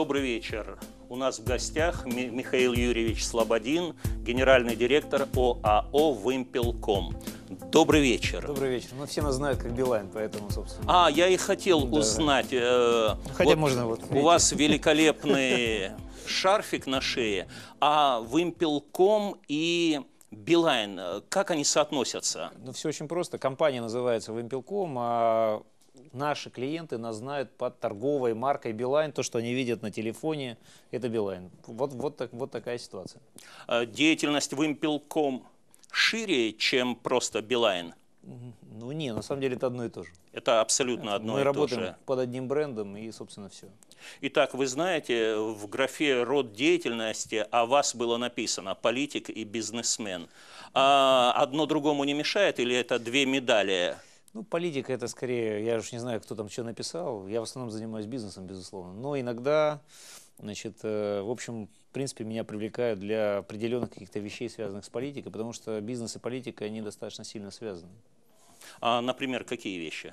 Добрый вечер. У нас в гостях Михаил Юрьевич Слободин, генеральный директор ОАО «Вымпелком». Добрый вечер. Добрый вечер. Ну, все нас знают как Билайн, поэтому, собственно. Я и хотел узнать. Хотя вот можно вот. У вас великолепный шарфик на шее, а «Вымпелком» и Билайн, как они соотносятся? Ну, все очень просто. Компания называется «Вымпелком», а наши клиенты нас знают под торговой маркой Билайн. То, что они видят на телефоне, это Билайн. Вот такая ситуация. Деятельность «Вымпелком» шире, чем просто Билайн? Ну, не, на самом деле это одно и то же. Это абсолютно одно и то же. Мы работаем под одним брендом и, собственно, все. Итак, вы знаете, в графе «Род деятельности» о вас было написано «политик» и «бизнесмен». Одно другому не мешает или это две медали? Ну, политика это скорее, я уж не знаю, кто там что написал. Я в основном занимаюсь бизнесом, безусловно. Но иногда, значит, в общем, в принципе, меня привлекают для определенных каких-то вещей, связанных с политикой, потому что бизнес и политика, они достаточно сильно связаны. Например, какие вещи?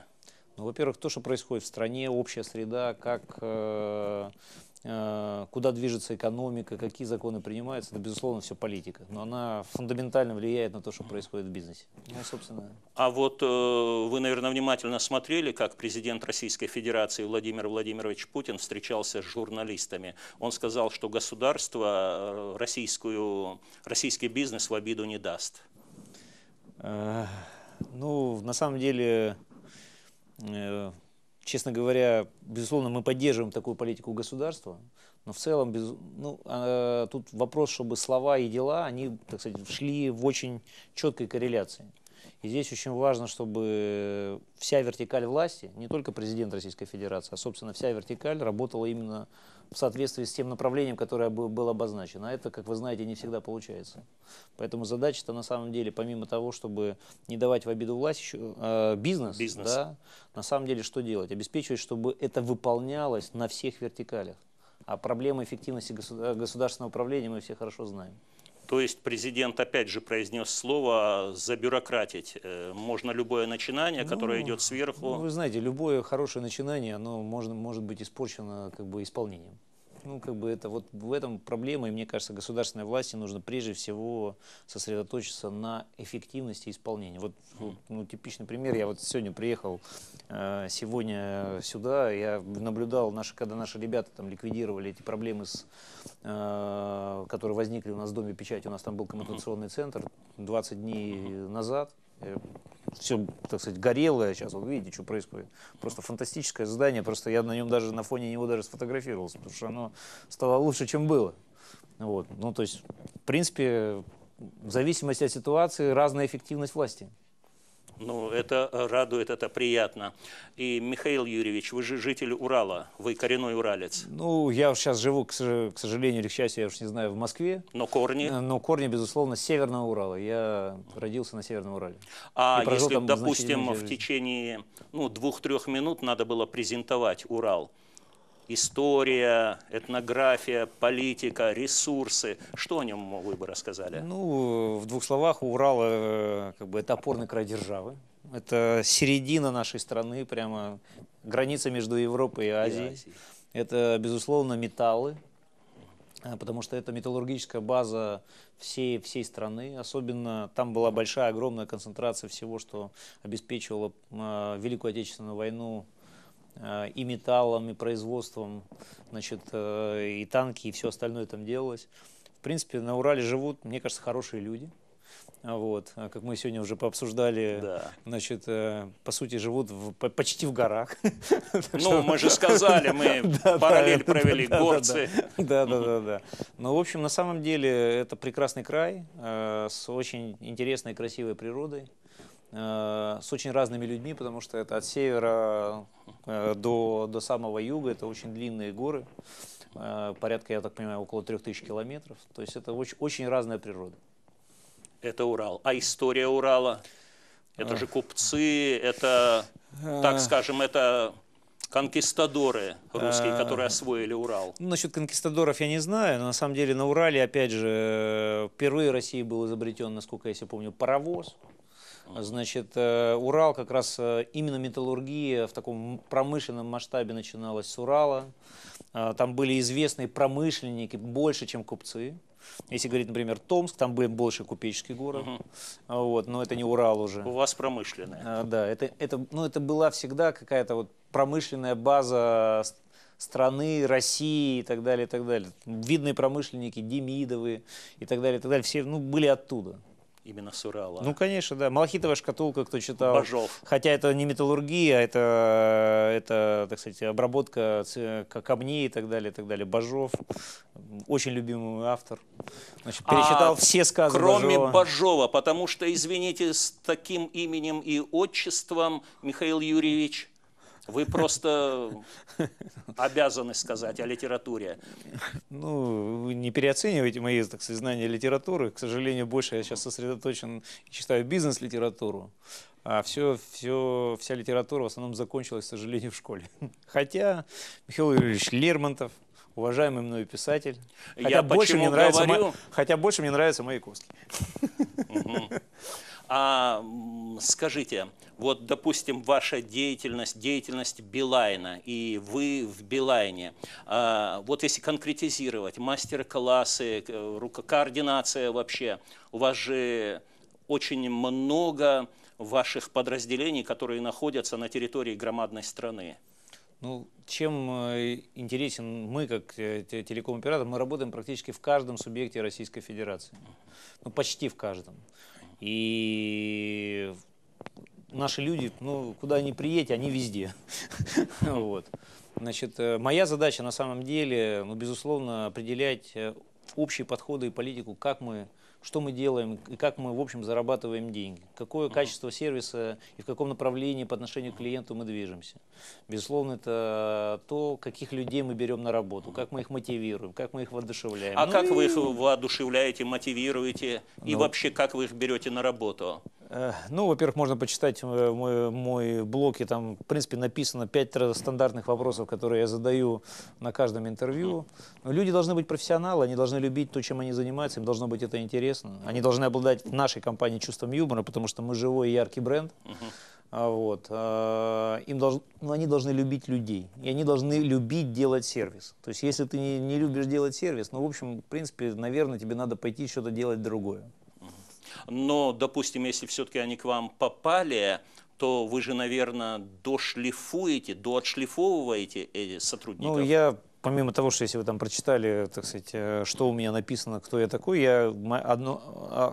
Ну, во-первых, то, что происходит в стране, общая среда, куда движется экономика, какие законы принимаются, это, безусловно, все политика. Но она фундаментально влияет на то, что происходит в бизнесе. Ну, собственно. А вот вы, наверное, внимательно смотрели, как президент Российской Федерации Владимир Владимирович Путин встречался с журналистами. Он сказал, что государство российский бизнес в обиду не даст. Ну, на самом деле, честно говоря, безусловно, мы поддерживаем такую политику государства, но в целом, тут вопрос, чтобы слова и дела, они, так сказать, шли в очень четкой корреляции. И здесь очень важно, чтобы вся вертикаль власти, не только президент Российской Федерации, а, собственно, вся вертикаль работала именно в соответствии с тем направлением, которое было обозначено. А это, как вы знаете, не всегда получается. Поэтому задача-то на самом деле, помимо того, чтобы не давать в обиду власть, еще, бизнес. Да, на самом деле что делать? Обеспечивать, чтобы это выполнялось на всех вертикалях. А проблема эффективности государственного управления мы все хорошо знаем. То есть президент опять же произнес слово «забюрократить». Можно любое начинание, которое идет сверху. Ну, вы знаете, любое хорошее начинание, оно может быть испорчено исполнением. Ну, это вот в этом проблема, и мне кажется, государственной власти нужно прежде всего сосредоточиться на эффективности исполнения. Вот типичный пример, я вот сегодня приехал сюда, я наблюдал, когда наши ребята там ликвидировали эти проблемы, которые возникли у нас в Доме печати, у нас там был коммутационный центр 20 дней назад. Все, так сказать, горелое. Сейчас вот видите, что происходит. Просто фантастическое здание. Просто я на фоне него даже сфотографировался, потому что оно стало лучше, чем было. Вот. Ну, то есть, в принципе, в зависимости от ситуации разная эффективность власти. Ну, это радует, это приятно. И, Михаил Юрьевич, вы же житель Урала, вы коренной уралец. Ну, я сейчас живу, к сожалению или к счастью, я уж не знаю, в Москве. Но корни? Но корни, безусловно, с Северного Урала. Я родился на Северном Урале. Если, допустим, в течение 2-3 минут надо было презентовать Урал, история, этнография, политика, ресурсы. Что о нем вы бы рассказали? Ну, в 2 словах, Урал это опорный край державы. Это середина нашей страны, прямо граница между Европой и Азией. Это, безусловно, металлы, потому что это металлургическая база всей страны. Особенно там была большая, огромная концентрация всего, что обеспечивало Великую Отечественную войну и металлом, и производством, значит, и танки, и все остальное там делалось. В принципе, на Урале живут, мне кажется, хорошие люди. Вот, как мы сегодня уже пообсуждали, да. Значит, по сути, живут почти в горах. Ну, мы же сказали, мы параллель провели, горцы. Да. Но, в общем, на самом деле, это прекрасный край с очень интересной и красивой природой, с очень разными людьми, потому что это от севера до самого юга, это очень длинные горы, порядка, я так понимаю, около 3000 километров. То есть это очень разная природа. Это Урал. А история Урала? Это же купцы, это, так скажем, это конкистадоры русские, которые освоили Урал. Ну, насчет конкистадоров я не знаю, но на самом деле на Урале, опять же, впервые в России был изобретен, насколько я себе помню, паровоз. Значит, Урал как раз именно металлургия в таком промышленном масштабе начиналась с Урала. Там были известные промышленники больше, чем купцы. Если говорить, например, Томск, там был больше купеческий город, вот, но это не Урал уже. У вас промышленная. Да, это была всегда какая-то вот промышленная база страны, России и так далее, и так далее. Видные промышленники, Демидовы и так далее, все были оттуда. Именно с Урала. Ну, конечно, да. Малахитовая шкатулка, кто читал. Бажов. Хотя это не металлургия, это, так сказать, обработка камней и так далее, и так далее. Бажов, очень любимый автор. Значит, перечитал все сказы кроме Бажова. Бажова, потому что, извините, с таким именем и отчеством, Михаил Юрьевич, вы просто обязаны сказать о литературе. Ну, вы не переоценивайте мои, так сказать, знания литературы. К сожалению, больше я сейчас сосредоточен и читаю бизнес-литературу. А вся литература в основном закончилась, к сожалению, в школе. Хотя Михаил Юрьевич Лермонтов, уважаемый мною писатель. Хотя больше мне нравится Маяковский. Скажите, вот, допустим, ваша деятельность Билайна, и вы в Билайне, вот если конкретизировать, мастер-классы, координация вообще, у вас же очень много ваших подразделений, которые находятся на территории громадной страны. Ну, чем интересен мы, как телеком-оператор, мы работаем практически в каждом субъекте Российской Федерации. Ну, почти в каждом. И наши люди, ну, куда ни приедете, они везде. Вот. Значит, моя задача на самом деле, ну, безусловно, определять общие подходы и политику, что мы делаем и как мы, в общем, зарабатываем деньги. Какое качество сервиса и в каком направлении по отношению к клиенту мы движемся. Безусловно, это то, каких людей мы берем на работу, как мы их мотивируем, как мы их воодушевляем. А как вы их воодушевляете, мотивируете и вообще как вы их берете на работу? Ну, во-первых, можно почитать мой блог, и там, в принципе, написано 5 стандартных вопросов, которые я задаю на каждом интервью. Но люди должны быть профессионалы, они должны любить то, чем они занимаются, им должно быть это интересно. Они должны обладать в нашей компании чувством юмора, потому что мы живой и яркий бренд. Вот. Они должны любить людей, и они должны любить делать сервис. То есть, если ты не любишь делать сервис, ну, в общем, в принципе, наверное, тебе надо пойти что-то делать другое. Но, допустим, если все-таки они к вам попали, то вы же, наверное, доотшлифовываете этих сотрудников. Ну, я, помимо того, что если вы там прочитали, так сказать, что у меня написано, кто я такой,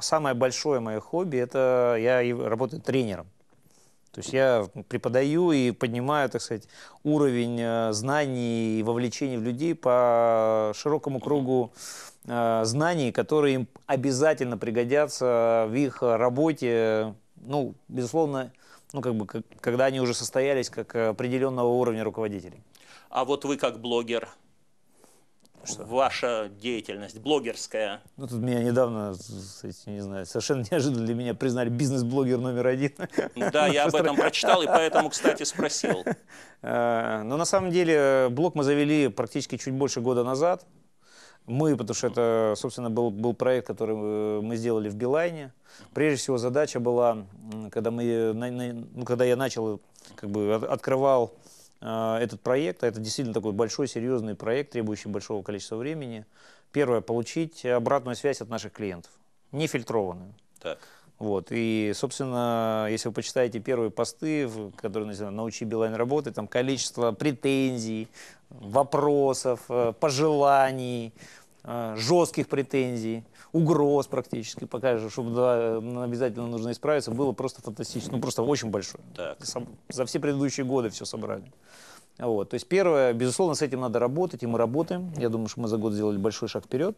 самое большое мое хобби – это я работаю тренером. То есть я преподаю и поднимаю, так сказать, уровень знаний и вовлечения в людей по широкому кругу знаний, которые им обязательно пригодятся в их работе, ну, безусловно, ну, когда они уже состоялись как определенного уровня руководителей. А вот вы как блогер, ваша деятельность блогерская? Ну, тут меня недавно, не знаю, совершенно неожиданно для меня признали бизнес-блогер №1. Да, я об этом прочитал и поэтому, кстати, спросил. Но на самом деле блог мы завели практически чуть больше года назад. Потому что это, собственно, был проект, который мы сделали в Билайне. Прежде всего, задача была, когда я начал, открывал этот проект, а это действительно такой большой, серьезный проект, требующий большого количества времени. Первое, получить обратную связь от наших клиентов, нефильтрованную. Так. Вот. И, собственно, если вы почитаете первые посты, которые называются «Научи Билайн работать», там количество претензий, вопросов, пожеланий, жестких претензий, угроз практически, пока же, чтобы обязательно нужно исправиться, было просто фантастично, ну просто очень большое. Так. За все предыдущие годы все собрали. Вот. То есть первое, безусловно, с этим надо работать, и мы работаем. Я думаю, что мы за год сделали большой шаг вперед.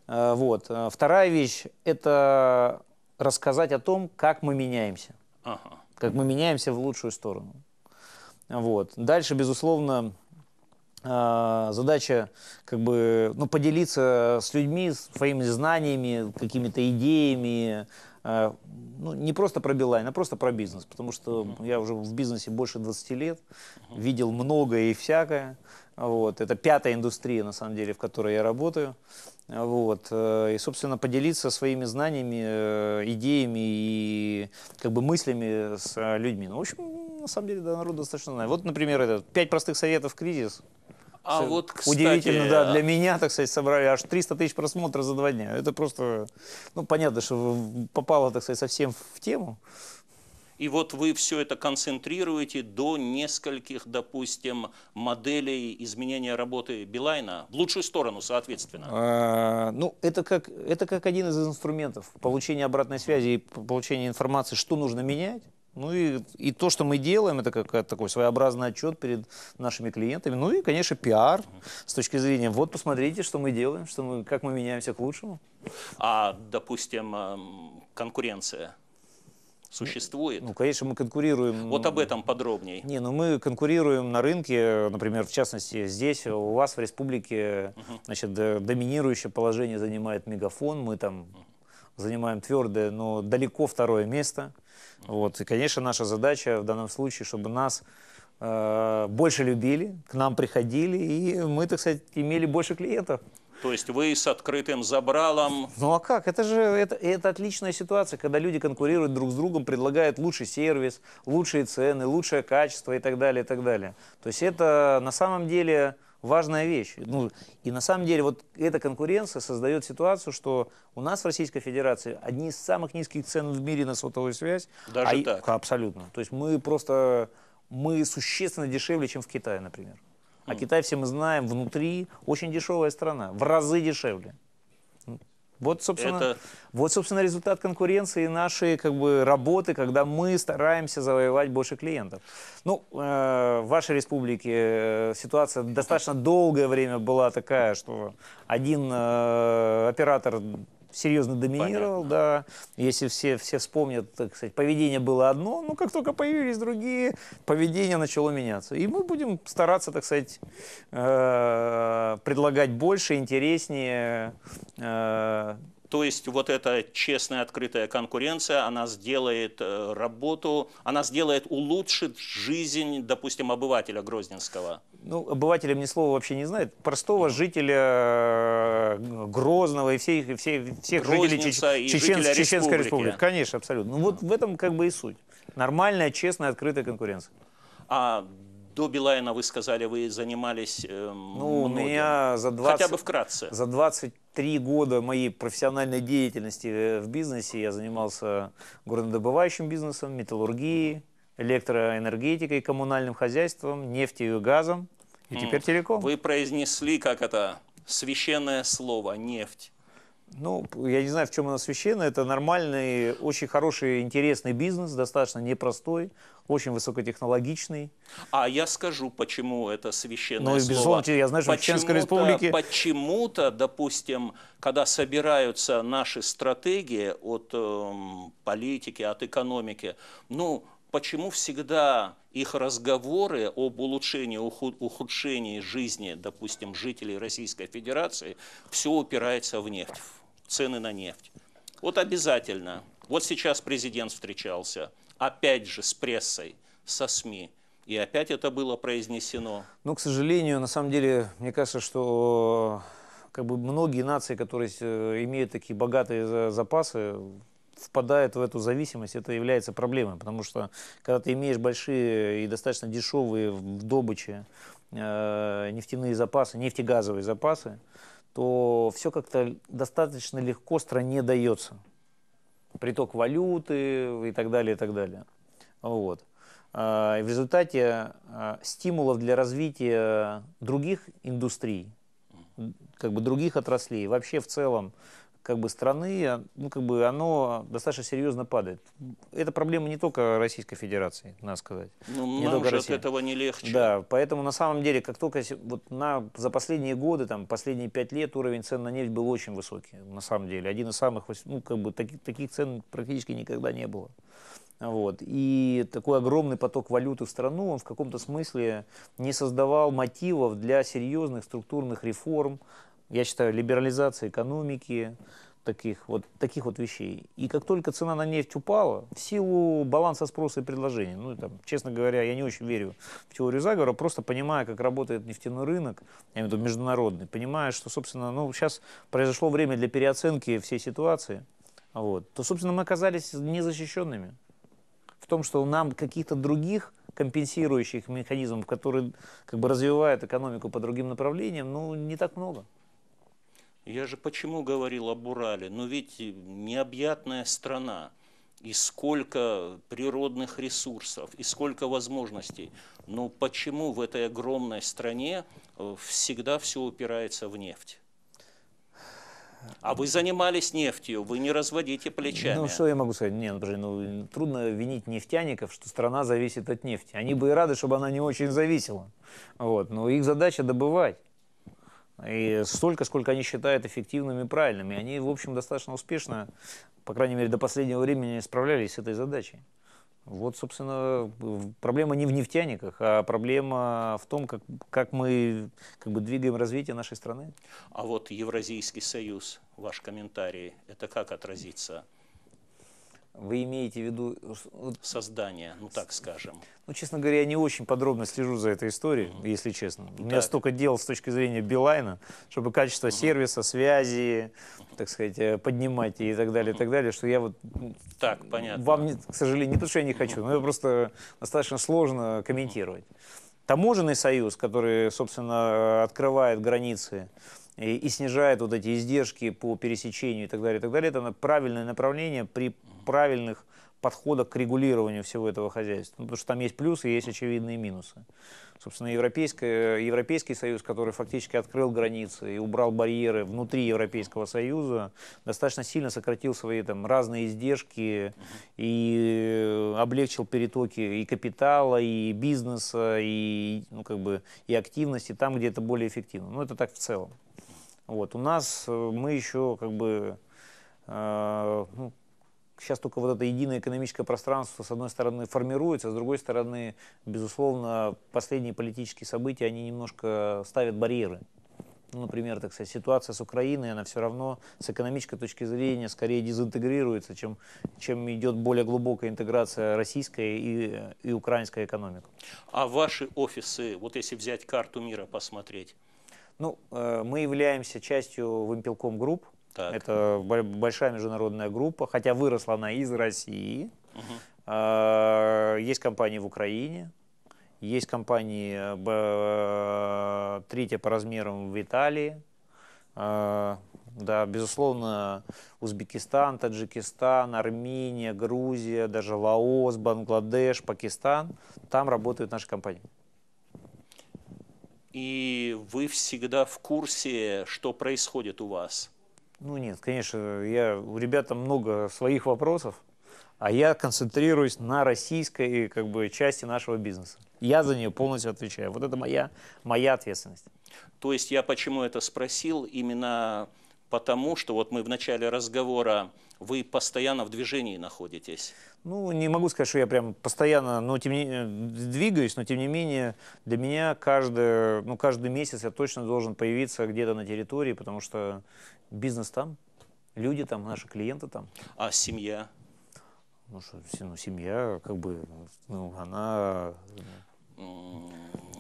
Вот. Вторая вещь – это рассказать о том, как мы меняемся. Как мы меняемся в лучшую сторону. Вот. Дальше, безусловно, задача как бы, ну, поделиться с людьми своими знаниями, какими-то идеями, ну, не просто про Билайн, а просто про бизнес, потому что я уже в бизнесе больше 20 лет, видел многое и всякое. Вот. Это пятая индустрия, на самом деле, в которой я работаю. Вот. И, собственно, поделиться своими знаниями, идеями и как бы мыслями с людьми. Ну, в общем, на самом деле, да, народ достаточно знает. Вот, например, это 5 простых советов в кризис. А вот, кстати, удивительно, да, для меня, так сказать, собрали аж 300 тысяч просмотров за 2 дня. Это просто, ну, понятно, что попало, так сказать, совсем в тему. И вот вы все это концентрируете до нескольких, допустим, моделей изменения работы Билайна в лучшую сторону, соответственно. Ну, это как один из инструментов получения обратной связи и получения информации, что нужно менять. Ну и то, что мы делаем, это как такой своеобразный отчет перед нашими клиентами. Ну и, конечно, пиар с точки зрения, вот посмотрите, что мы делаем, как мы меняемся к лучшему. А, допустим, конкуренция существует? Ну, конечно, мы конкурируем. Вот об этом подробнее. Не, ну мы конкурируем на рынке, например, в частности, здесь, у вас в республике, значит, доминирующее положение занимает Мегафон, мы там занимаем твердое, но далеко второе место. Вот. И, конечно, наша задача в данном случае, чтобы нас больше любили, к нам приходили, и мы, так сказать, имели больше клиентов. То есть вы с открытым забралом. Ну а как? Это отличная ситуация, когда люди конкурируют друг с другом, предлагают лучший сервис, лучшие цены, лучшее качество и так далее, и так далее. То есть это на самом деле важная вещь. Ну, и на самом деле вот эта конкуренция создает ситуацию, что у нас в Российской Федерации одни из самых низких цен в мире на сотовую связь. Даже так? Абсолютно. То есть мы существенно дешевле, чем в Китае, например. А Китай, все мы знаем, внутри очень дешевая страна, в разы дешевле. Вот, собственно, результат конкуренции нашей как бы, работы, когда мы стараемся завоевать больше клиентов. Ну, в вашей республике ситуация достаточно долгое время была такая, что один оператор серьезно доминировал, да. Если все вспомнят, так сказать, поведение было одно, но как только появились другие, поведение начало меняться. И мы будем стараться, так сказать, предлагать больше, интереснее. То есть вот эта честная, открытая конкуренция, она сделает работу, улучшит жизнь, допустим, обывателя Грозненского. Ну, обывателям ни слова вообще не знает. Простого жителя Грозного и всех жителей Чеченской Республики. Конечно, абсолютно. Ну вот в этом как бы и суть. Нормальная, честная, открытая конкуренция. А до Билайна, вы сказали, вы занимались ну, у меня хотя бы вкратце. За 23 года моей профессиональной деятельности в бизнесе я занимался горнодобывающим бизнесом, металлургией, электроэнергетикой, коммунальным хозяйством, нефтью и газом, и теперь телеком. Вы произнесли, как это, священное слово «нефть». Ну, я не знаю, в чем оно священное. Это нормальный, очень хороший, интересный бизнес, достаточно непростой, очень высокотехнологичный. А я скажу, почему это священное слово. Безусловно, я знаю, что в Чеченской Республике... Почему-то, допустим, когда собираются наши стратегии от политики, от экономики, ну, почему всегда их разговоры об улучшении, ухудшении жизни, допустим, жителей Российской Федерации, все упирается в нефть, в цены на нефть. Вот обязательно. Вот сейчас президент встречался, опять же, с прессой, со СМИ. И опять это было произнесено. Ну, к сожалению, на самом деле, мне кажется, что как бы многие нации, которые имеют такие богатые запасы, впадает в эту зависимость, это является проблемой, потому что когда ты имеешь большие и достаточно дешевые в добыче нефтяные запасы, нефтегазовые запасы, то все как-то достаточно легко стране дается. Приток валюты и так далее, и так далее. Вот. И в результате стимулов для развития других индустрий, как бы других отраслей, вообще в целом, как бы страны, ну, как бы оно достаточно серьезно падает. Это проблема не только Российской Федерации, надо сказать. Ну, нам же от этого не легче. Да, поэтому на самом деле, как только вот за последние годы, там, последние 5 лет уровень цен на нефть был очень высокий, на самом деле. Один из самых, ну, как бы таких цен практически никогда не было. Вот. И такой огромный поток валюты в страну, он в каком-то смысле не создавал мотивов для серьезных структурных реформ, я считаю, либерализации экономики, таких вот вещей. И как только цена на нефть упала, в силу баланса спроса и предложения, ну, там, честно говоря, я не очень верю в теорию заговора, просто понимая, как работает нефтеземный рынок, я имею в виду международный, понимая, что, собственно, ну, сейчас произошло время для переоценки всей ситуации, вот, то, собственно, мы оказались незащищенными. В том, что нам каких-то других компенсирующих механизмов, которые как бы развивают экономику по другим направлениям, ну, не так много. Я же почему говорил об Урале? Но ведь необъятная страна, и сколько природных ресурсов, и сколько возможностей. Но почему в этой огромной стране всегда все упирается в нефть? А вы занимались нефтью, вы не разводите плечами. Ну, что я могу сказать? Не, ну, трудно винить нефтяников, что страна зависит от нефти. Они бы и рады, чтобы она не очень зависела. Вот. Но их задача добывать. И столько, сколько они считают эффективными и правильными. Они, в общем, достаточно успешно, по крайней мере, до последнего времени справлялись с этой задачей. Вот, собственно, проблема не в нефтяниках, а проблема в том, как мы как бы двигаем развитие нашей страны. А вот Евразийский союз, ваш комментарий, это как отразится? Вы имеете в виду... Создание, ну так скажем. Ну, честно говоря, я не очень подробно слежу за этой историей, если честно. У меня столько дел с точки зрения Билайна, чтобы качество сервиса, связи, так сказать, поднимать и так далее, что я вот... Так, понятно. Вам, к сожалению, не то, что я не хочу, но это просто достаточно сложно комментировать. Таможенный союз, который, собственно, открывает границы и снижает вот эти издержки по пересечению и так далее, это правильное направление при правильных подходах к регулированию всего этого хозяйства. Потому что там есть плюсы и есть очевидные минусы. Собственно, Европейский Союз, который фактически открыл границы и убрал барьеры внутри Европейского Союза, достаточно сильно сократил свои там разные издержки и облегчил перетоки и капитала, и бизнеса, и, ну, как бы, и активности там, где это более эффективно. Ну, это так в целом. Вот. У нас мы еще как бы... ну, сейчас только вот это единое экономическое пространство, с одной стороны, формируется, с другой стороны, безусловно, последние политические события, они немножко ставят барьеры. Ну, например, так сказать, ситуация с Украиной, она все равно с экономической точки зрения скорее дезинтегрируется, чем идет более глубокая интеграция российской и украинской экономик. А ваши офисы, вот если взять карту мира посмотреть? Ну, мы являемся частью Вимпелком Групп. Так. Это большая международная группа, хотя выросла она из России. Есть компании в Украине, есть компании третья по размерам в Италии. Да, безусловно, Узбекистан, Таджикистан, Армения, Грузия, даже Лаос, Бангладеш, Пакистан. Там работают наши компании. И вы всегда в курсе, что происходит у вас? Ну нет, конечно, у ребят много своих вопросов, а я концентрируюсь на российской как бы части нашего бизнеса. Я за нее полностью отвечаю. Вот это моя ответственность. То есть я почему это спросил? Именно потому, что вот мы в начале разговора, вы постоянно в движении находитесь. Ну, не могу сказать, что я прям постоянно, но тем не менее, двигаюсь, но тем не менее для меня каждый месяц я точно должен появиться где-то на территории, потому что бизнес там, люди там, наши клиенты там. А семья? Ну, что, семья, как бы, ну, она...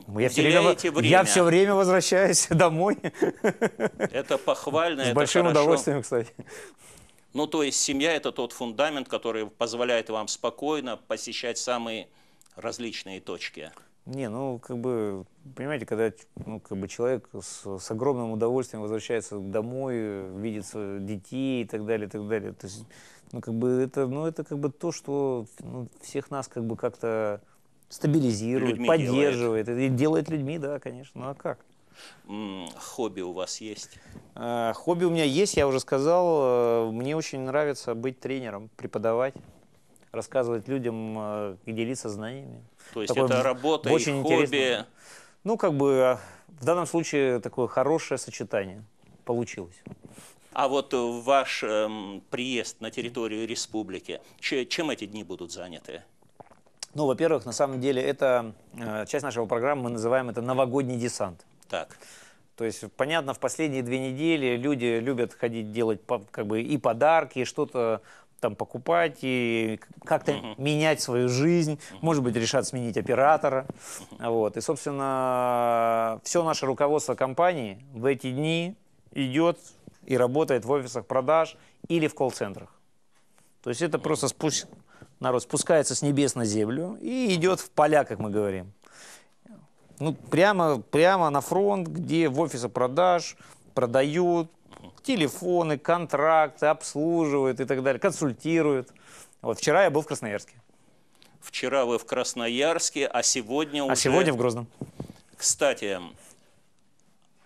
Я все время возвращаюсь домой. Это похвально, это с большим удовольствием, кстати. Ну, то есть семья – это тот фундамент, который позволяет вам спокойно посещать самые различные точки. Не, ну, как бы, понимаете, когда человек с огромным удовольствием возвращается домой, видит детей и так далее, то есть, это как бы то, что всех нас как бы как-то стабилизирует, людьми поддерживает, и делает людьми, да, конечно. Ну, а как? Хобби у вас есть? Хобби у меня есть, я уже сказал. Мне очень нравится быть тренером, преподавать, рассказывать людям и делиться знаниями. То есть это работа и хобби? Интересно. Ну, как бы в данном случае такое хорошее сочетание получилось. А вот ваш приезд на территорию республики, чем эти дни будут заняты? Ну, во-первых, на самом деле, это часть нашего программы, мы называем это «Новогодний десант». Так. То есть, понятно, в последние 2 недели люди любят ходить, делать как бы и подарки, и что-то там покупать, и как-то менять свою жизнь, может быть, решат сменить оператора. Вот. И, собственно, все наше руководство компании в эти дни идет и работает в офисах продаж или в колл-центрах. То есть это просто народ спускается с небес на землю и идет в поля, как мы говорим. Ну, прямо на фронт, где в офисе продаж продают телефоны, контракты, обслуживают и так далее, консультируют. Вот вчера я был в Красноярске. Вчера вы в Красноярске, а сегодня уже... А сегодня в Грозном. Кстати,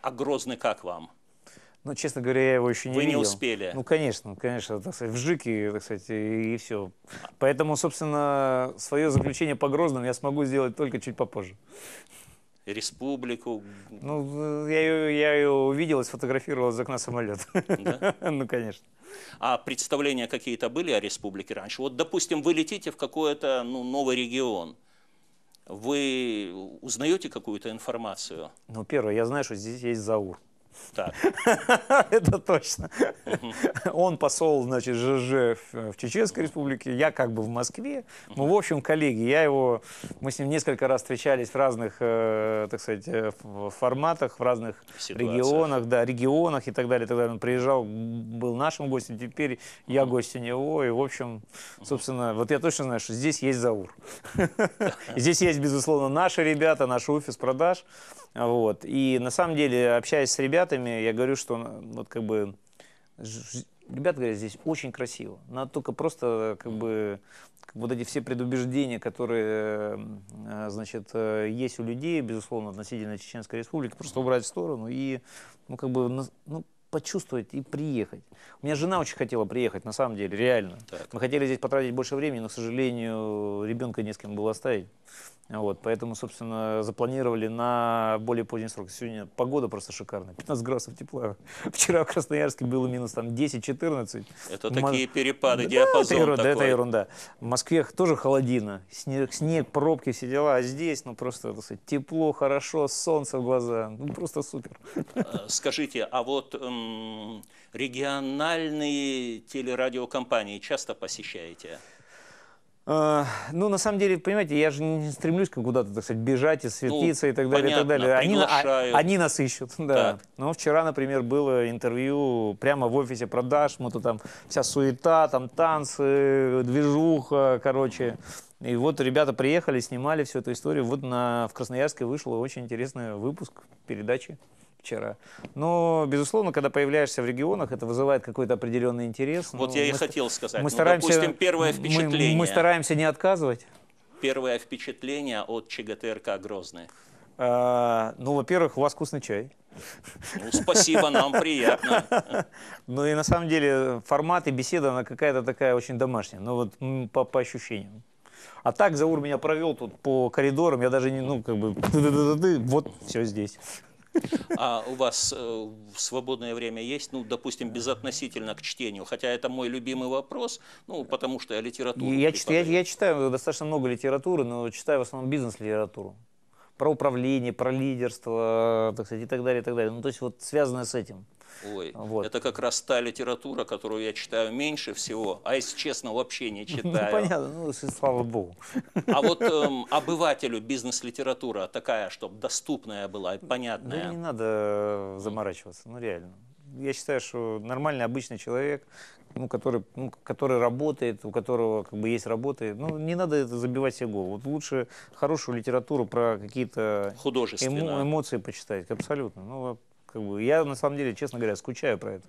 а Грозный как вам? Ну, честно говоря, я его еще не видел. Вы не успели? Ну, конечно, так сказать, вжик и, так сказать, и все. Поэтому, собственно, свое заключение по Грозному я смогу сделать только чуть попозже. Республику? Ну, я ее увидел и сфотографировал из окна самолета. Да? Ну, конечно. А представления какие-то были о республике раньше? Вот, допустим, вы летите в какой-то новый регион. Вы узнаете какую-то информацию? Ну, первое, я знаю, что здесь есть Заур. Так. Это точно. Он посол, значит, ЖЖ в Чеченской Республике, я как бы в Москве. Мы, в общем, коллеги. Мы с ним несколько раз встречались в разных, так сказать, форматах, в разных регионах и так далее, и так далее. Он приезжал, был нашим гостем, теперь я гость у него. И, в общем, собственно, вот я точно знаю, что здесь есть Заур. Здесь есть, безусловно, наши ребята, наш офис продаж. Вот. И на самом деле, общаясь с ребятами, я говорю, что вот как бы ребята говорят, здесь очень красиво. Надо только просто как бы вот эти все предубеждения, которые, значит, есть у людей, безусловно, относительно Чеченской Республики, просто убрать в сторону и, ну, как бы, ну, почувствовать и приехать. У меня жена очень хотела приехать, на самом деле, реально. Так. Мы хотели здесь потратить больше времени, но, к сожалению, ребенка не с кем было оставить. Вот, поэтому, собственно, запланировали на более поздний срок. Сегодня погода просто шикарная, 15 градусов тепла. Вчера в Красноярске было минус 10-14. Это такие перепады, диапазон такой. Это ерунда. В Москве тоже холодина, снег, пробки, все дела. А здесь, ну, просто, так сказать, тепло, хорошо, солнце в глаза. Ну, просто супер. Скажите, а вот региональные телерадиокомпании часто посещаете? Ну, на самом деле, понимаете, я же не стремлюсь куда-то, так сказать, бежать и светиться, и так далее, понятно, и так далее. Они нас ищут, да. Так. Но вчера, например, было интервью прямо в офисе продаж, мы тут там вся суета, там танцы, движуха, короче. И вот ребята приехали, снимали всю эту историю. Вот в Красноярске вышел очень интересный выпуск передачи вчера. Но, безусловно, когда появляешься в регионах, это вызывает какой-то определенный интерес. Вот я и хотел сказать. Мы стараемся, допустим, первое впечатление. Мы стараемся не отказывать. Первое впечатление от ЧГТРК Грозный. Ну, во-первых, у вас вкусный чай. Ну, спасибо, нам приятно. Ну и на самом деле формат и беседа, она какая-то такая очень домашняя. Ну вот по ощущениям. А так Заур меня провел тут по коридорам, я даже не, ну как бы, вот все здесь. А у вас свободное время есть, ну, допустим, безотносительно к чтению? Хотя это мой любимый вопрос, ну, потому что я литературу я читаю достаточно много литературы, но читаю в основном бизнес-литературу. Про управление, про лидерство, так сказать, и так далее, и так далее. Ну, то есть вот связанное с этим. Ой, вот. Это как раз та литература, которую я читаю меньше всего, а если честно, вообще не читаю. Ну, понятно, ну, слава богу. А вот обывателю бизнес-литература такая, чтобы доступная была и понятная. Да не надо заморачиваться, ну реально. Я считаю, что нормальный, обычный человек, ну, который работает, у которого как бы есть работа, ну, не надо это забивать себе голову. Вот лучше хорошую литературу про какие-то эмоции почитать, абсолютно. Ну, как бы, я на самом деле, честно говоря, скучаю про это.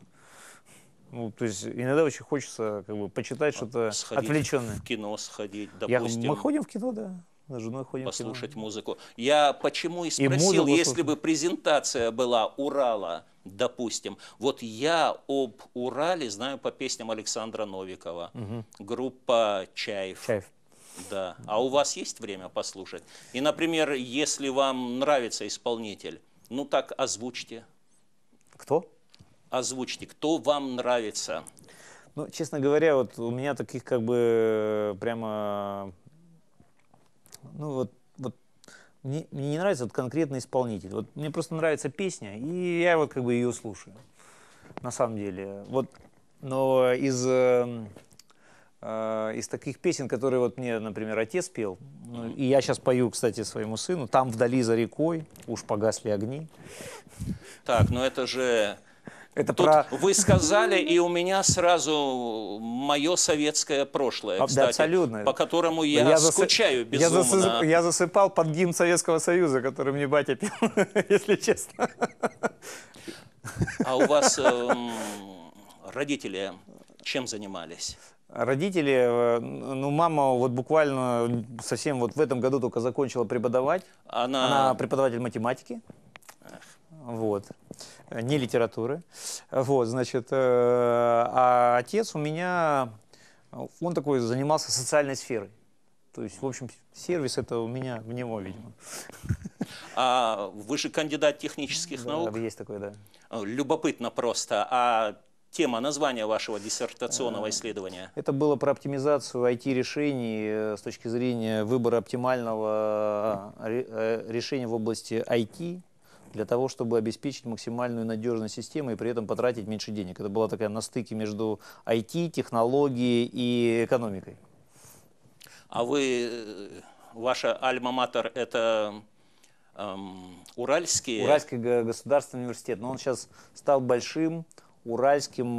Ну, то есть иногда очень хочется как бы почитать что-то отвлеченное. В кино сходить, допустим. Мы ходим в кино, да. С женой ходим послушать в кино. Музыку. Я почему и спросил, если бы презентация была Урала, допустим. Вот я об Урале знаю по песням Александра Новикова. Группа «Чаев». Да. А у вас есть время послушать? И, например, если вам нравится исполнитель, ну так озвучьте. Кто? Озвучьте, кто вам нравится? Ну, честно говоря, вот у меня таких как бы прямо, ну вот мне не нравится вот конкретный исполнитель. Вот мне просто нравится песня, и я вот как бы ее слушаю, на самом деле. Вот, но из таких песен, которые вот мне, например, отец пел, ну, и я сейчас пою, кстати, своему сыну, «Там вдали за рекой уж погасли огни». Так, но это же... Это Тут про... вы сказали, и у меня сразу мое советское прошлое, Да, кстати, абсолютно. по которому я скучаю безумно. Я засыпал под гимн Советского Союза, который мне батя пел, если честно. А у вас родители чем занимались? Родители, ну, мама вот буквально совсем вот в этом году только закончила преподавать. Она преподаватель математики. Вот. Не литературы. Вот, значит, а отец у меня, он такой занимался социальной сферой. То есть, в общем, сервис это у меня в него, видимо. А вы же кандидат технических наук? Да, есть такой, да. Любопытно просто. А тема, название вашего диссертационного исследования? Это было про оптимизацию IT-решений с точки зрения выбора оптимального решения в области IT, для того, чтобы обеспечить максимальную надежность системы и при этом потратить меньше денег. Это была такая на стыке между IT, технологией и экономикой. А ваша альма-матер это Уральские? Уральский государственный университет. Но он сейчас стал большим Уральским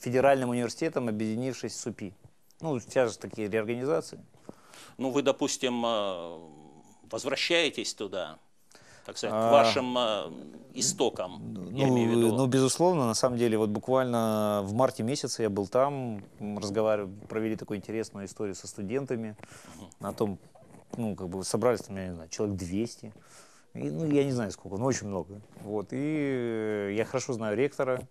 федеральным университетом, объединившись с УПИ. Ну, сейчас же такие реорганизации. Ну, вы, допустим, возвращаетесь туда? Так сказать, к вашим истокам, я имею в виду. Ну, безусловно, на самом деле, вот буквально в марте месяце я был там, провели такую интересную историю со студентами, о том, ну, как бы собрались там, я не знаю, человек 200, и, ну, я не знаю сколько, но очень много. Вот, и я хорошо знаю ректора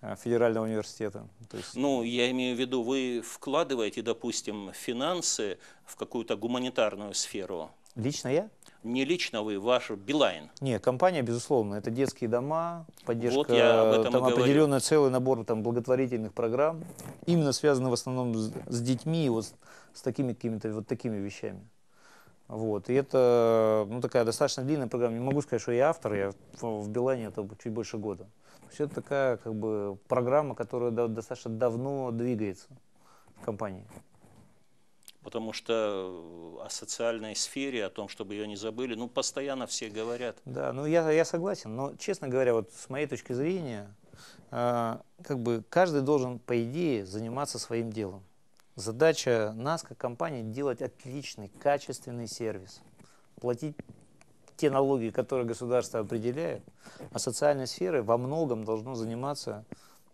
федерального университета. То есть... Ну, я имею в виду, вы вкладываете, допустим, финансы в какую-то гуманитарную сферу? Лично я? Не лично вы, ваш Билайн. Нет, компания, безусловно, это детские дома, поддержка, вот я об этом там и определенный целый набор там, благотворительных программ, именно связанных в основном с детьми, вот с такими какими-то вот такими вещами. Вот. И это ну, такая достаточно длинная программа. Не могу сказать, что я автор, я в Билайне это чуть больше года. То есть это такая как бы программа, которая достаточно давно двигается в компании. Потому что о социальной сфере, о том, чтобы ее не забыли, ну, постоянно все говорят. Да, ну я согласен, но, честно говоря, вот с моей точки зрения, как бы каждый должен, по идее, заниматься своим делом. Задача нас, как компании, делать отличный, качественный сервис, платить те налоги, которые государство определяет, а социальной сферой во многом должно заниматься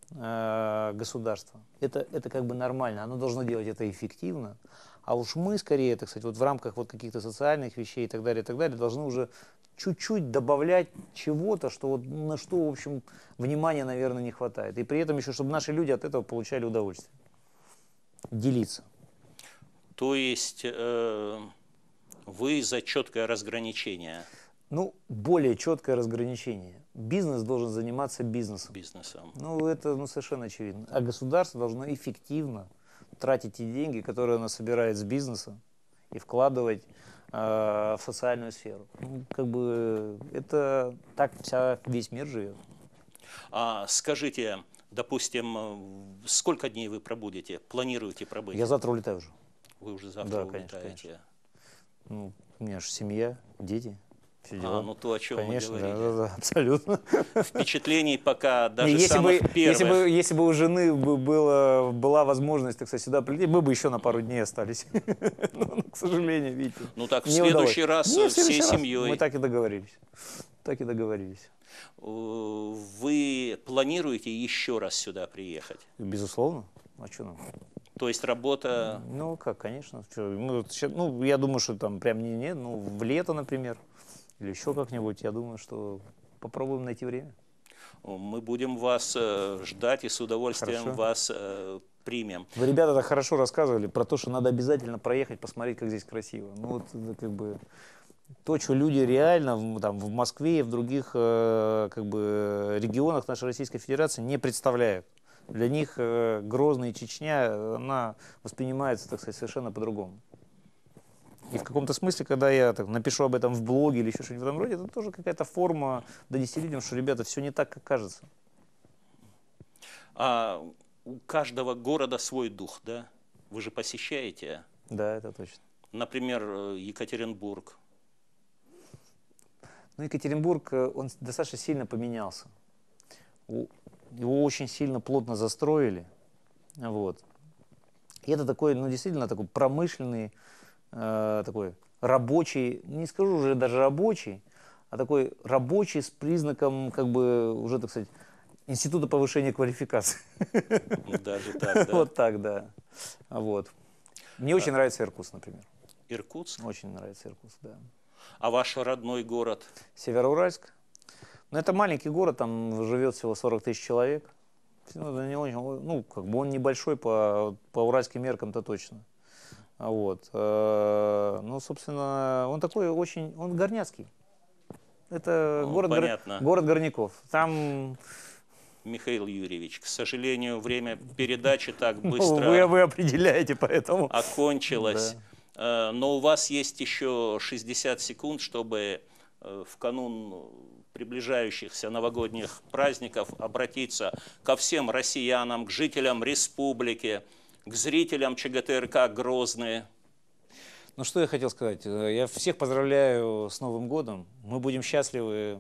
государство. Это как бы нормально, оно должно делать это эффективно, а уж мы скорее, так сказать, вот в рамках вот каких-то социальных вещей и так далее, должны уже чуть-чуть добавлять чего-то, что вот, на что, в общем, внимания, наверное, не хватает. И при этом еще, чтобы наши люди от этого получали удовольствие. Делиться. То есть вы за четкое разграничение? Ну, более четкое разграничение. Бизнес должен заниматься бизнесом. Ну, это совершенно очевидно. А государство должно эффективно тратить те деньги, которые оно собирает с бизнеса, и вкладывать в социальную сферу. Ну, как бы это так весь мир живет. А скажите, допустим, сколько дней вы пробудете, планируете пробыть? Я завтра улетаю уже. Вы уже завтра улетаете? Конечно. Ну, у меня же семья, дети. Все дела. Ну то, о чем конечно, мы говорили. Да, абсолютно. Впечатлений пока даже если самых первых. Если бы у жены была возможность, так сказать, сюда прилететь, мы бы еще на пару дней остались. Но, к сожалению, видите. Ну так в следующий раз всей семьей. Мы так и договорились. Вы планируете еще раз сюда приехать? Безусловно. А что нам? То есть работа... Ну, как, конечно. Ну, я думаю, что там прям в лето, например, или еще как-нибудь, я думаю, что попробуем найти время. Мы будем вас ждать и с удовольствием вас примем. Вы, ребята, так хорошо рассказывали про то, что надо обязательно проехать, посмотреть, как здесь красиво. Ну, вот, как бы, То, что люди реально там, в Москве и в других как бы, регионах нашей Российской Федерации не представляют. Для них Грозный и Чечня, она воспринимается, так сказать, совершенно по-другому. И в каком-то смысле, когда я так, напишу об этом в блоге или еще что-нибудь в этом роде, это тоже какая-то форма донести людям, что, ребята, все не так, как кажется. А у каждого города свой дух, да? Вы же посещаете? Да, это точно. Например, Екатеринбург. Ну, Екатеринбург, он достаточно сильно поменялся. Его очень сильно плотно застроили. Вот. И это такой, ну, действительно, такой промышленный, такой рабочий, не скажу уже даже рабочий, а такой рабочий с признаком, как бы, уже, так сказать, института повышения квалификации. Даже так, да? Вот так, да. Вот. Мне очень нравится Иркутск, например. Иркутск? Очень нравится Иркутск, да. А ваш родной город? Североуральск. Ну, это маленький город, там живет всего 40 тысяч человек. Ну, это не очень, ну, как бы он небольшой по уральским меркам-то точно. Вот. Ну, собственно, он такой очень, он горняцкий. Это Ну, город, понятно. город горняков. Там... Михаил Юрьевич, к сожалению, время передачи так быстро Вы определяете, поэтому... окончилось. Да. Но у вас есть еще 60 секунд, чтобы в канун приближающихся новогодних праздников обратиться ко всем россиянам, к жителям республики, к зрителям ЧГТРК «Грозный». Ну, что я хотел сказать. Я всех поздравляю с Новым годом. Мы будем счастливы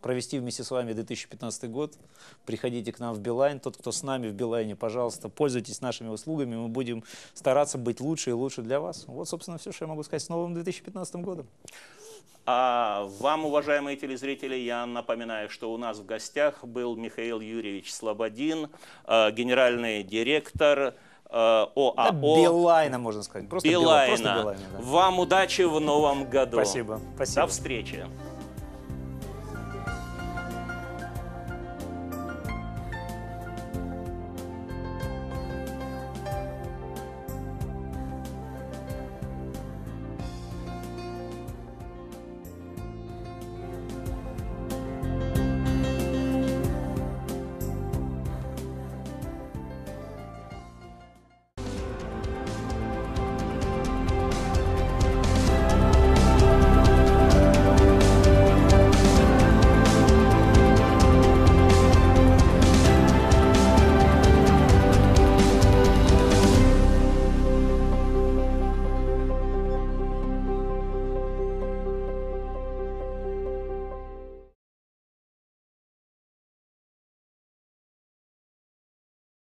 провести вместе с вами 2015 год. Приходите к нам в Билайн. Тот, кто с нами в Билайне, пожалуйста, пользуйтесь нашими услугами. Мы будем стараться быть лучше и лучше для вас. Вот, собственно, все, что я могу сказать с новым 2015 годом. А вам, уважаемые телезрители, я напоминаю, что у нас в гостях был Михаил Юрьевич Слободин, генеральный директор ОАО Билайна, можно сказать. Просто Билайна. Просто Билайна, да. Вам удачи в новом году. Спасибо. Спасибо. До встречи.